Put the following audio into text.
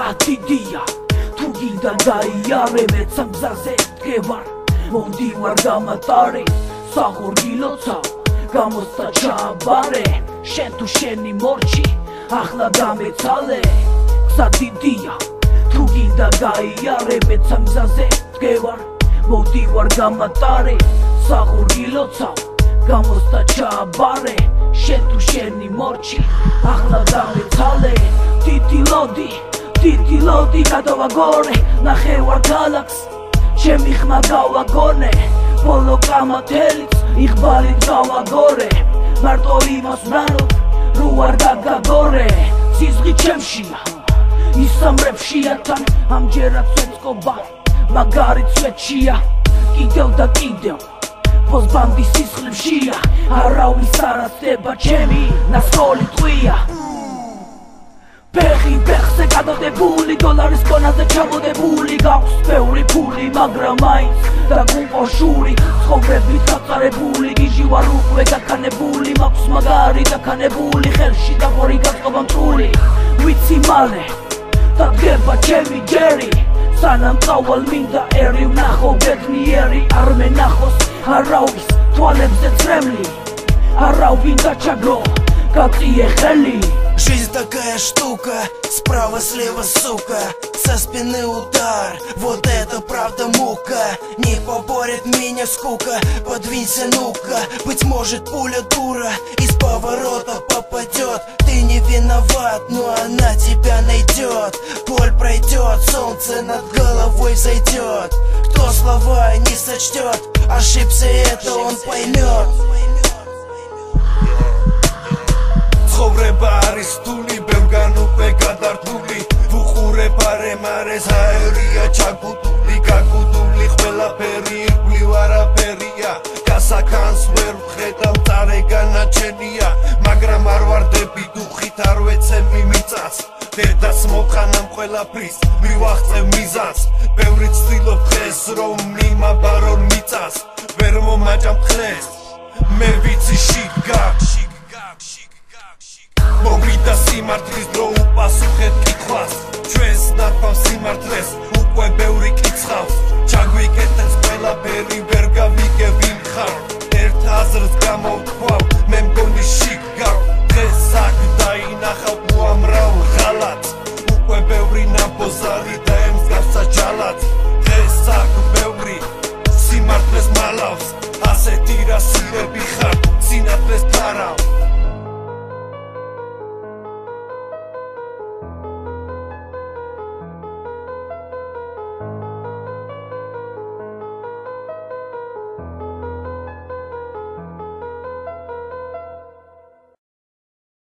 ატიდია თუ გინდა გაიარე მეც ამ გზაზე დგევარ მომდივარ გამატარე საღორგილოცა გამოსცა ჩააბარე შენ თუ შენი მორჩი ახლა გამეცალე გზა დიდია თუ გინდა გაიარე მეც ამ გზაზე დგევარ მომდივარ გამატარე საღორგილოცა გამოსცა ჩააბარე შენ თუ შენი მორჩი ახლა გამეცალე დიდი ლოდი გადავაგორე ნახევარ ქალაქს ჩემი ხმა გავაგონე ბოლო კამათელიც იღბალით გავაგორე მარტო იმას ვრანობ რო არ დაგაგორე სიზღი ჩემშია ისამრებშია თან ამჯერად სვეწყობა მაგარი ცვეთშია კიდევ და კიდევ πως ბანდის სისხლებშია არავის არ ასდება ჩემი ნასკოლი ტყვია ფეხი ფეხზე გადადებული დოლარის კონაზე ჩამოდებული გაქვს ბევრი ფული მაგრამ მაინც დაგუყო შური ცხოვრებით გაწარებული გიჟი ვარ უკვე გაქანებული მაქვს მაგარი დაქანებული ხელში დაღორი გაწყობა მტრული ვიცი მალე დადგება ჩემი ჯერი სანამ წავალ მინდა ერი ვნახო ბედნიერი არ მენახოს არავის თვალებზე წრემლი არავინ გაჩაგრო გაწიე ხელი Жизнь такая штука, справа-слева, сука. Со спины удар, вот это правда мука. Не поборет меня скука, подвинься, ну-ка. Быть может пуля дура из поворота попадет. Ты не виноват, но она тебя найдет. Боль пройдет, солнце над головой взойдет. Кто слова не сочтет, ошибся, это он поймет. ცხოვრება არის რთული, ბევრგან უკვე გადართული ვუყურებ არემარეს აერია ჩაგუდული გაგუდული ყველაფერი ირგვლივ არაფერია გასაქანს ვერ ვხედავ წარე განაჩენია მაგრამ არ ვარდები დუხით არ ვეცემი მიწას დედას მოხანამ ყველაფრის მივაღწევ მიზანს ბევრი ცდილობ დღეს რომ მიმაბარო მიწას ვერ მომაჭამ ხლეს მე ვიცი შიგ მოვიდა სიმართლის დრო უპასუხეთ კითხვას ჩვენს ნათქვამს სიმართლეს უკვე ბევრი კიცხავს ჩაგვიკეთეს ყველაფერი ვერ გავიგებ იმ ხარ ერთ აზრს გამოვთქვავ მე მგონი შიგ გავ დღეს აქ დაინახავ უამრავ ღალატს უკვე ბევრი ნაბოზარი და ემსგავსა ჯალათს დღეს აქ ბევრი სიმართლეს მალავს